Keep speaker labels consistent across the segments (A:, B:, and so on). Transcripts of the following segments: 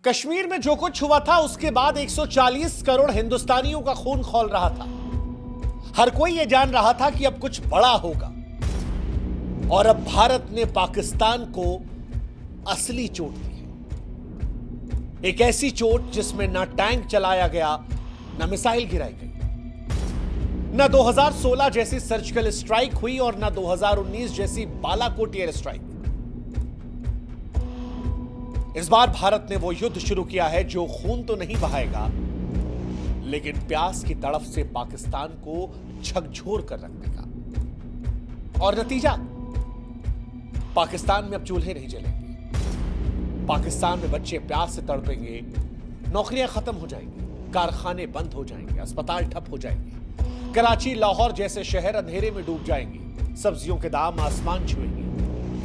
A: कश्मीर में जो कुछ हुआ था उसके बाद 140 करोड़ हिंदुस्तानियों का खून खौल रहा था। हर कोई यह जान रहा था कि अब कुछ बड़ा होगा और अब भारत ने पाकिस्तान को असली चोट दी है। एक ऐसी चोट जिसमें ना टैंक चलाया गया, ना मिसाइल गिराई गई, ना 2016 जैसी सर्जिकल स्ट्राइक हुई और ना 2019 जैसी बालाकोट एयर स्ट्राइक। इस बार भारत ने वो युद्ध शुरू किया है जो खून तो नहीं बहाएगा, लेकिन प्यास की तड़फ से पाकिस्तान को झकझोर कर रख देगा। और नतीजा, पाकिस्तान में अब चूल्हे नहीं जलेंगे, पाकिस्तान में बच्चे प्यास से तड़पेंगे, नौकरियां खत्म हो जाएंगी, कारखाने बंद हो जाएंगे, अस्पताल ठप हो जाएंगे, कराची लाहौर जैसे शहर अंधेरे में डूब जाएंगे, सब्जियों के दाम आसमान छुएंगे,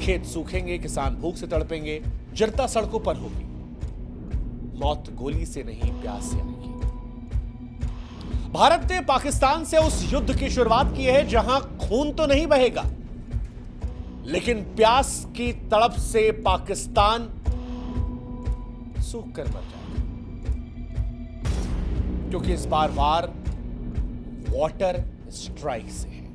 A: खेत सूखेंगे, किसान भूख से तड़पेंगे, जनता सड़कों पर होगी। मौत गोली से नहीं, प्यास से आएगी। भारत ने पाकिस्तान से उस युद्ध की शुरुआत की है जहां खून तो नहीं बहेगा, लेकिन प्यास की तड़प से पाकिस्तान सूख कर मर जाएगा, क्योंकि इस बार वार वाटर स्ट्राइक से है।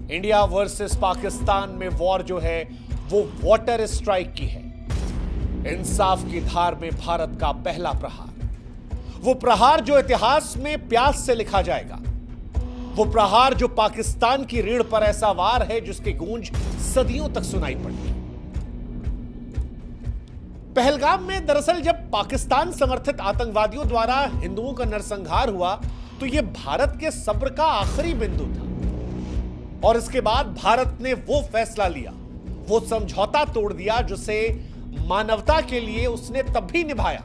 A: इंडिया वर्सेस पाकिस्तान में वॉर जो है वो वाटर स्ट्राइक की है। इंसाफ की धार में भारत का पहला प्रहार, वो प्रहार जो इतिहास में प्यास से लिखा जाएगा, वो प्रहार जो पाकिस्तान की रीढ़ पर ऐसा वार है जिसकी गूंज सदियों तक सुनाई पड़ती है। पहलगाम में दरअसल जब पाकिस्तान समर्थित आतंकवादियों द्वारा हिंदुओं का नरसंहार हुआ तो यह भारत के सब्र का आखिरी बिंदु था। और इसके बाद भारत ने वो फैसला लिया, वो समझौता तोड़ दिया जिसे मानवता के लिए उसने तब भी निभाया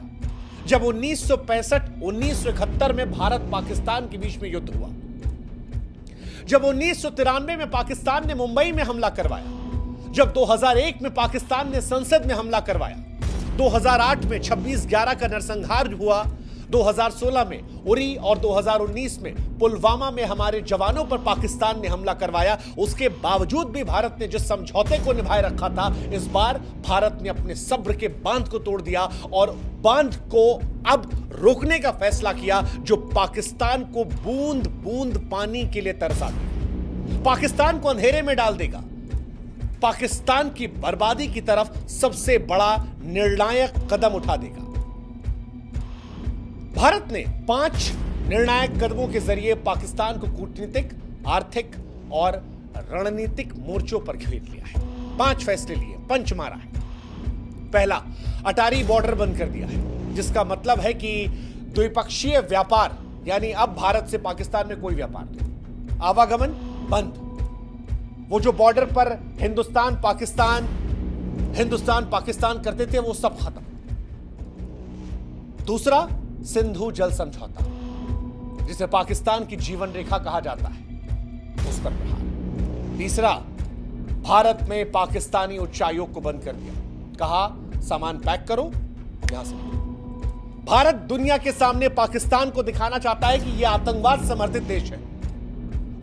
A: जब 1965-1971 में भारत पाकिस्तान के बीच में युद्ध हुआ, जब 1993 में पाकिस्तान ने मुंबई में हमला करवाया, जब 2001 में पाकिस्तान ने संसद में हमला करवाया, 2008 में 26/11 का नरसंहार हुआ, 2016 में उरी और 2019 में पुलवामा में हमारे जवानों पर पाकिस्तान ने हमला करवाया। उसके बावजूद भी भारत ने जिस समझौते को निभाए रखा था, इस बार भारत ने अपने सब्र के बांध को तोड़ दिया और बांध को अब रोकने का फैसला किया जो पाकिस्तान को बूंद बूंद पानी के लिए तरसा देगा, पाकिस्तान को अंधेरे में डाल देगा, पाकिस्तान की बर्बादी की तरफ सबसे बड़ा निर्णायक कदम उठा देगा। भारत ने 5 निर्णायक कदमों के जरिए पाकिस्तान को कूटनीतिक, आर्थिक और रणनीतिक मोर्चों पर घेर लिया है। 5 फैसले लिए, पंच मारा है। पहला, अटारी बॉर्डर बंद कर दिया है, जिसका मतलब है कि द्विपक्षीय व्यापार, यानी अब भारत से पाकिस्तान में कोई व्यापार नहीं, आवागमन बंद। वो जो बॉर्डर पर हिंदुस्तान पाकिस्तान करते थे वो सब खत्म। दूसरा, सिंधु जल समझौता, जिसे पाकिस्तान की जीवन रेखा कहा जाता है, उस पर प्रहार। तीसरा, भारत में पाकिस्तानी उच्चायोग को बंद कर दिया, कहा सामान पैक करो, यहां से निकलो। भारत दुनिया के सामने पाकिस्तान को दिखाना चाहता है कि यह आतंकवाद समर्थित देश है,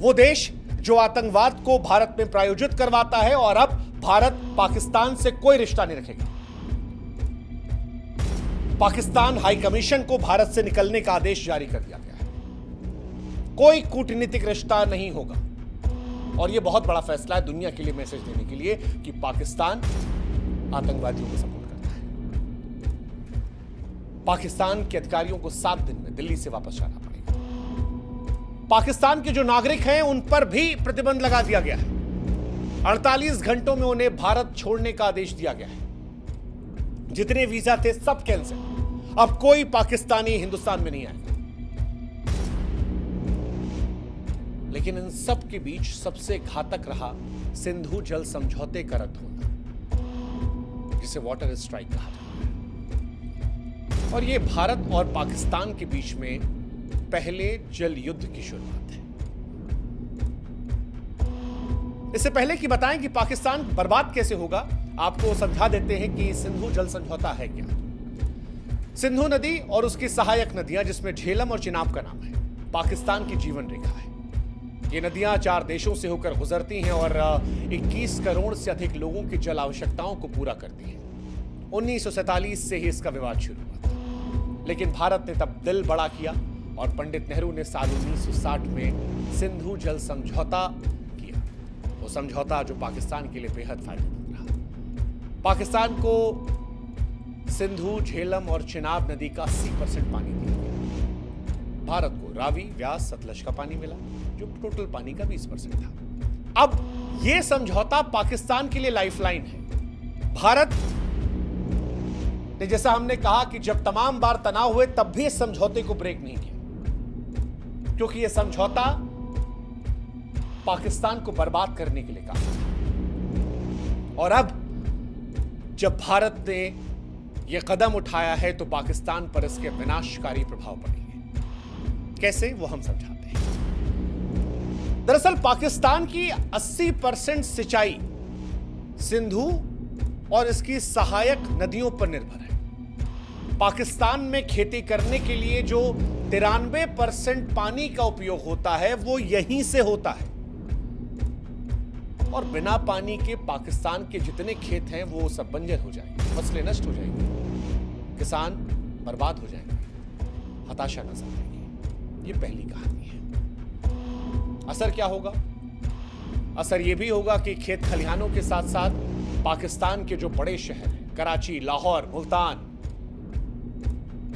A: वो देश जो आतंकवाद को भारत में प्रायोजित करवाता है, और अब भारत पाकिस्तान से कोई रिश्ता नहीं रखेगा। पाकिस्तान हाई कमीशन को भारत से निकलने का आदेश जारी कर दिया गया है, कोई कूटनीतिक रिश्ता नहीं होगा। और यह बहुत बड़ा फैसला है दुनिया के लिए मैसेज देने के लिए कि पाकिस्तान आतंकवादियों को सपोर्ट करता है। पाकिस्तान के अधिकारियों को 7 दिन में दिल्ली से वापस जाना पड़ेगा। पाकिस्तान के जो नागरिक हैं उन पर भी प्रतिबंध लगा दिया गया है। 48 घंटों में उन्हें भारत छोड़ने का आदेश दिया गया है। जितने वीजा थे सब कैंसिल, अब कोई पाकिस्तानी हिंदुस्तान में नहीं आएगा। लेकिन इन सब के बीच सबसे घातक रहा सिंधु जल समझौते का रद्द होना, जिसे वाटर स्ट्राइक कहा जाता है। और यह भारत और पाकिस्तान के बीच में पहले जल युद्ध की शुरुआत है। इससे पहले कि बताएं कि पाकिस्तान बर्बाद कैसे होगा, आपको समझा देते हैं कि सिंधु जल समझौता है क्या। सिंधु नदी और उसकी सहायक नदियां, जिसमें झेलम और चिनाब का नाम है, पाकिस्तान की जीवन रेखा है। ये नदियां 4 देशों से होकर गुजरती हैं और 21 करोड़ से अधिक लोगों की जल आवश्यकताओं को पूरा करती हैं। 1947 से ही इसका विवाद शुरू हुआ था, लेकिन भारत ने तब दिल बड़ा किया और पंडित नेहरू ने साल 1960 में सिंधु जल समझौता किया। वो समझौता जो पाकिस्तान के लिए बेहद फायदेमंद रहा। पाकिस्तान को सिंधु, झेलम और चिनाब नदी का 80% पानी दिया गया। भारत को रावी, व्यास, सतलज का पानी मिला जो टोटल पानी का 20% था। अब यह समझौता पाकिस्तान के लिए लाइफलाइन है। भारत ने, जैसा हमने कहा कि जब तमाम बार तनाव हुए तब भी इस समझौते को ब्रेक नहीं किया, क्योंकि यह समझौता पाकिस्तान को बर्बाद करने के लिए काम था। और अब जब भारत ने यह कदम उठाया है तो पाकिस्तान पर इसके विनाशकारी प्रभाव पड़ेंगे। कैसे, वो हम समझाते हैं। दरअसल पाकिस्तान की 80% सिंचाई सिंधु और इसकी सहायक नदियों पर निर्भर है। पाकिस्तान में खेती करने के लिए जो 93% पानी का उपयोग होता है वो यहीं से होता है, और बिना पानी के पाकिस्तान के जितने खेत हैं वो सब बंजर हो जाएंगे, फसलें नष्ट हो जाएंगी, किसान बर्बाद हो जाएंगे, हताशा नजर आएगी। ये पहली कहानी है। असर क्या होगा? असर यह भी होगा कि खेत खलिहानों के साथ साथ पाकिस्तान के जो बड़े शहर हैं, कराची, लाहौर, मुल्तान,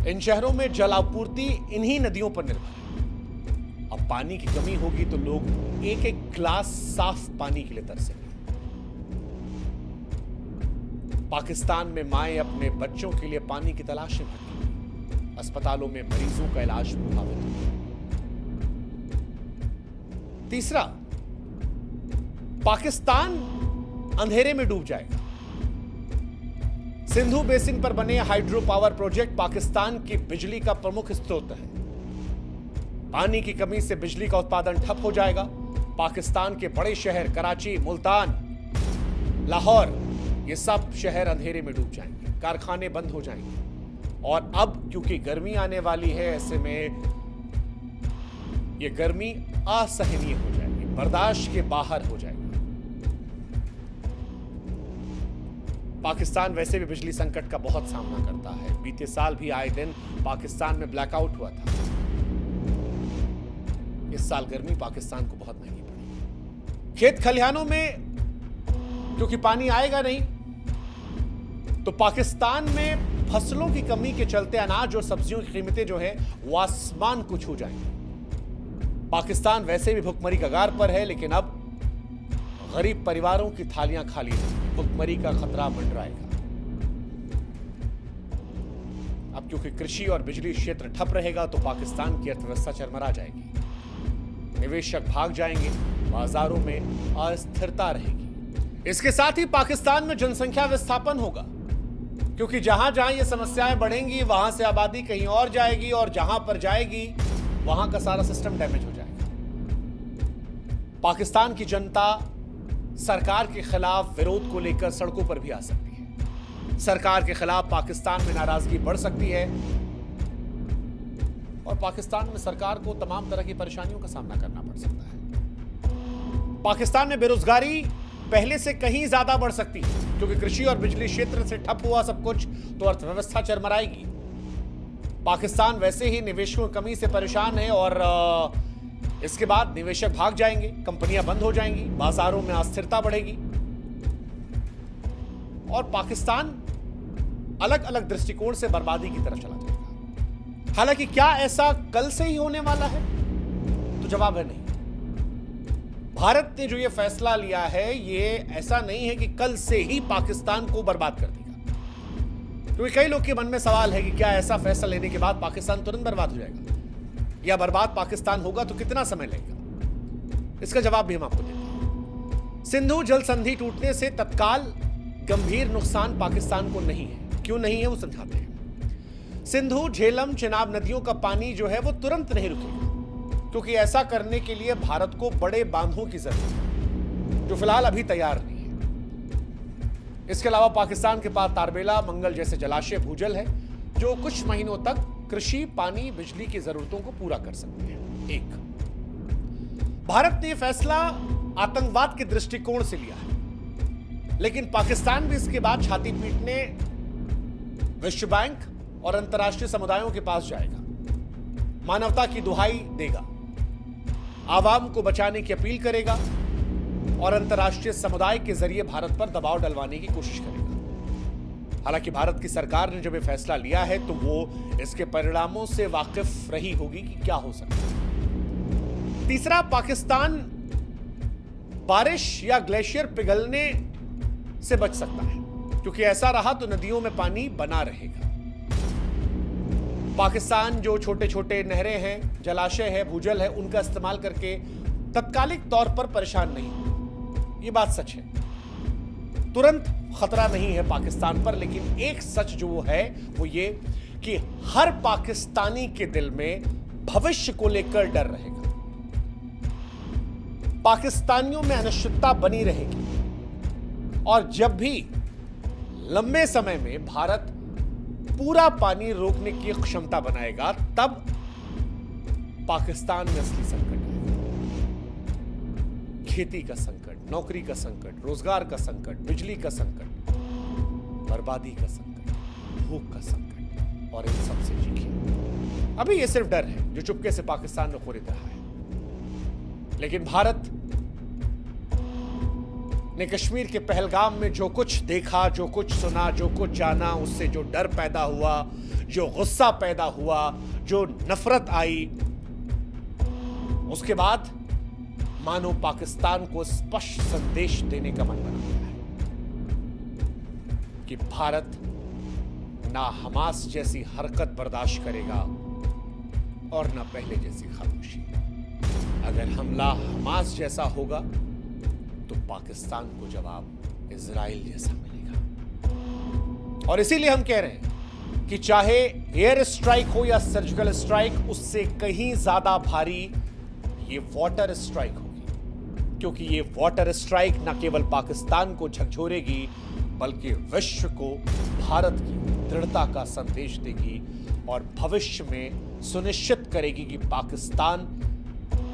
A: इन शहरों में जल आपूर्ति इन्हीं नदियों पर निर्भर है। अब पानी की कमी होगी तो लोग एक एक गिलास साफ पानी के लिए तरसेंगे। पाकिस्तान में माएं अपने बच्चों के लिए पानी की तलाश में भटकेंगी। अस्पतालों में मरीजों का इलाज प्रभावित होगा। तीसरा, पाकिस्तान अंधेरे में डूब जाएगा। सिंधु बेसिन पर बने हाइड्रो पावर प्रोजेक्ट पाकिस्तान की बिजली का प्रमुख स्रोत है। पानी की कमी से बिजली का उत्पादन ठप हो जाएगा। पाकिस्तान के बड़े शहर कराची, मुल्तान, लाहौर, ये सब शहर अंधेरे में डूब जाएंगे, कारखाने बंद हो जाएंगे। और अब क्योंकि गर्मी आने वाली है, ऐसे में ये गर्मी असहनीय हो जाएगी, बर्दाश्त के बाहर हो जाएगी। पाकिस्तान वैसे भी बिजली संकट का बहुत सामना करता है। बीते साल भी आए दिन पाकिस्तान में ब्लैकआउट हुआ था। इस साल गर्मी पाकिस्तान को बहुत महंगी पड़ी। खेत खलिहानों में क्योंकि पानी आएगा नहीं, तो पाकिस्तान में फसलों की कमी के चलते अनाज और सब्जियों की कीमतें जो है वो आसमान को छू जाएंगी। पाकिस्तान वैसे भी भुखमरी कगार पर है, लेकिन अब गरीब परिवारों की थालियां खाली रहेंगी, भुखमरी का खतरा मंडराएगा। अब क्योंकि कृषि और बिजली क्षेत्र ठप रहेगा तो पाकिस्तान की अर्थव्यवस्था चरमरा जाएगी, निवेशक भाग जाएंगे, बाजारों में अस्थिरता रहेगी। इसके साथ ही पाकिस्तान में जनसंख्या विस्थापन होगा, क्योंकि जहां जहां ये समस्याएं बढ़ेंगी वहां से आबादी कहीं और जाएगी, और जहां पर जाएगी वहां का सारा सिस्टम डैमेज हो जाएगा। पाकिस्तान की जनता सरकार के खिलाफ विरोध को लेकर सड़कों पर भी आ सकती है। सरकार के खिलाफ पाकिस्तान में नाराजगी बढ़ सकती है, और पाकिस्तान में सरकार को तमाम तरह की परेशानियों का सामना करना पड़ सकता है। पाकिस्तान में बेरोजगारी पहले से कहीं ज्यादा बढ़ सकती है, क्योंकि कृषि और बिजली क्षेत्र से ठप हुआ सब कुछ तो अर्थव्यवस्था चरमराएगी। पाकिस्तान वैसे ही निवेशकों की कमी से परेशान है, और इसके बाद निवेशक भाग जाएंगे, कंपनियां बंद हो जाएंगी, बाजारों में अस्थिरता बढ़ेगी, और पाकिस्तान अलग अलग दृष्टिकोण से बर्बादी की तरफ चला जाएगा। हालांकि क्या ऐसा कल से ही होने वाला है? तो जवाब है नहीं। भारत ने जो ये फैसला लिया है, ये ऐसा नहीं है कि कल से ही पाकिस्तान को बर्बाद कर देगा, क्योंकि कई लोग के मन में सवाल है कि क्या ऐसा फैसला लेने के बाद पाकिस्तान तुरंत बर्बाद हो जाएगा, या बर्बाद पाकिस्तान होगा तो कितना समय लगेगा? इसका जवाब भी हम आपको देते हैं। सिंधु जल संधि टूटने से तत्काल गंभीर नुकसान पाकिस्तान को नहीं है। क्यों नहीं है वो समझाते हैं। सिंधु, झेलम, चिनाब नदियों का पानी जो है वो तुरंत नहीं रुकेगा, क्योंकि ऐसा करने के लिए भारत को बड़े बांधों की जरूरत है, जो फिलहाल अभी तैयार नहीं है। इसके अलावा पाकिस्तान के पास तारबेला, मंगल जैसे जलाशय भूजल है, जो कुछ महीनों तक कृषि, पानी, बिजली की जरूरतों को पूरा कर सकते हैं। एक, भारत ने फैसला आतंकवाद के दृष्टिकोण से लिया है, लेकिन पाकिस्तान भी इसके बाद छाती पीटने विश्व बैंक और अंतर्राष्ट्रीय समुदायों के पास जाएगा, मानवता की दुहाई देगा, आवाम को बचाने की अपील करेगा और अंतर्राष्ट्रीय समुदाय के जरिए भारत पर दबाव डलवाने की कोशिश करेगा। हालांकि भारत की सरकार ने जब यह फैसला लिया है तो वो इसके परिणामों से वाकिफ रही होगी कि क्या हो सकता है। तीसरा, पाकिस्तान बारिश या ग्लेशियर पिघलने से बच सकता है, क्योंकि ऐसा रहा तो नदियों में पानी बना रहेगा। पाकिस्तान जो छोटे छोटे नहरें हैं, जलाशय है, भूजल है, उनका इस्तेमाल करके तत्कालिक तौर पर परेशान नहीं, ये बात सच है। तुरंत खतरा नहीं है पाकिस्तान पर, लेकिन एक सच जो है वो ये कि हर पाकिस्तानी के दिल में भविष्य को लेकर डर रहेगा। पाकिस्तानियों में अनिश्चितता बनी रहेगी और जब भी लंबे समय में भारत पूरा पानी रोकने की क्षमता बनाएगा, तब पाकिस्तान में असली संकट आएगा। खेती का संकट, नौकरी का संकट, रोजगार का संकट, बिजली का संकट, बर्बादी का संकट, भूख का संकट, और इन सब से चीखें। अभी ये सिर्फ डर है जो चुपके से पाकिस्तान में खरीद रहा है, लेकिन भारत ने कश्मीर के पहलगाम में जो कुछ देखा, जो कुछ सुना, जो कुछ जाना, उससे जो डर पैदा हुआ, जो गुस्सा पैदा हुआ, जो नफरत आई, उसके बाद मानो पाकिस्तान को स्पष्ट संदेश देने का मन बना गया है कि भारत ना हमास जैसी हरकत बर्दाश्त करेगा और ना पहले जैसी खामोशी। अगर हमला हमास जैसा होगा तो पाकिस्तान को जवाब इजराइल जैसा मिलेगा। और इसीलिए हम कह रहे हैं कि चाहे एयर स्ट्राइक हो या सर्जिकल स्ट्राइक, उससे कहीं ज्यादा भारी ये वाटर स्ट्राइक होगी, क्योंकि ये वाटर स्ट्राइक न केवल पाकिस्तान को झकझोरेगी बल्कि विश्व को भारत की दृढ़ता का संदेश देगी और भविष्य में सुनिश्चित करेगी कि पाकिस्तान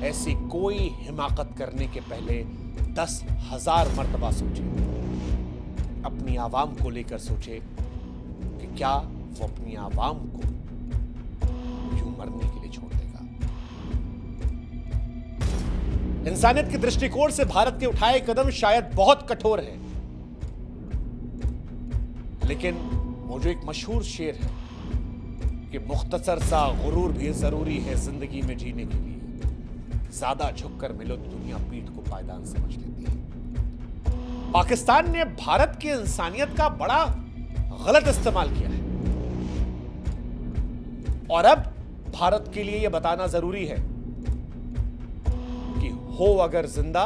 A: ऐसी कोई हिमाकत करने के पहले 10,000 मर्तबा सोचे, अपनी आवाम को लेकर सोचे कि क्या वो अपनी आवाम को यूं मरने के लिए छोड़ देगा। इंसानियत के दृष्टिकोण से भारत के उठाए कदम शायद बहुत कठोर हैं, लेकिन वो जो एक मशहूर शेर है कि मुख्तसर सा गुरूर भी जरूरी है जिंदगी में जीने के लिए, ज्यादा झुककर मिलो तो दुनिया पीठ को पायदान समझ लेती है। पाकिस्तान ने भारत की इंसानियत का बड़ा गलत इस्तेमाल किया है और अब भारत के लिए यह बताना जरूरी है कि हो अगर जिंदा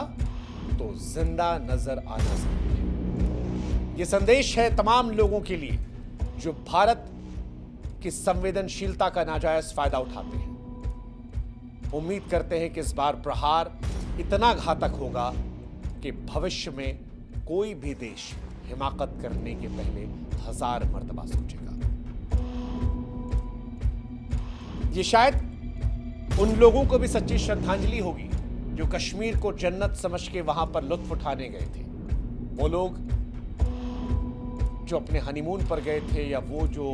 A: तो जिंदा नजर आना जरूरी है। यह संदेश है तमाम लोगों के लिए जो भारत की संवेदनशीलता का नाजायज फायदा उठाते हैं। उम्मीद करते हैं कि इस बार प्रहार इतना घातक होगा कि भविष्य में कोई भी देश हिमाकत करने के पहले 1000 मर्तबा सोचेगा। ये शायद उन लोगों को भी सच्ची श्रद्धांजलि होगी जो कश्मीर को जन्नत समझ के वहां पर लुत्फ उठाने गए थे। वो लोग जो अपने हनीमून पर गए थे, या वो जो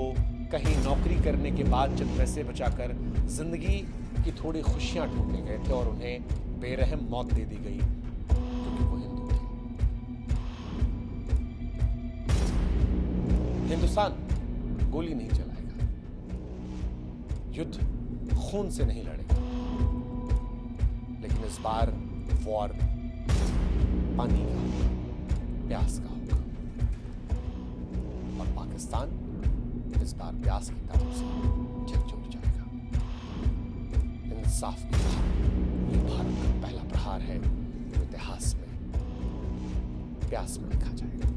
A: कहीं नौकरी करने के बाद चंद पैसे बचाकर जिंदगी की थोड़ी खुशियां ढूंढने गए थे और उन्हें बेरहम मौत दे दी गई क्योंकि वो हिंदू थे। हिंदुस्तान गोली नहीं चलाएगा, युद्ध खून से नहीं लड़ेगा, लेकिन इस बार वॉर पानी का होगा, प्यास का होगा, और पाकिस्तान इस बार प्यास की तरफ से झकझोर जाएगा। इंसाफ की धार, ये भारत का पहला प्रहार है जो इतिहास में प्यास में लिखा जाएगा।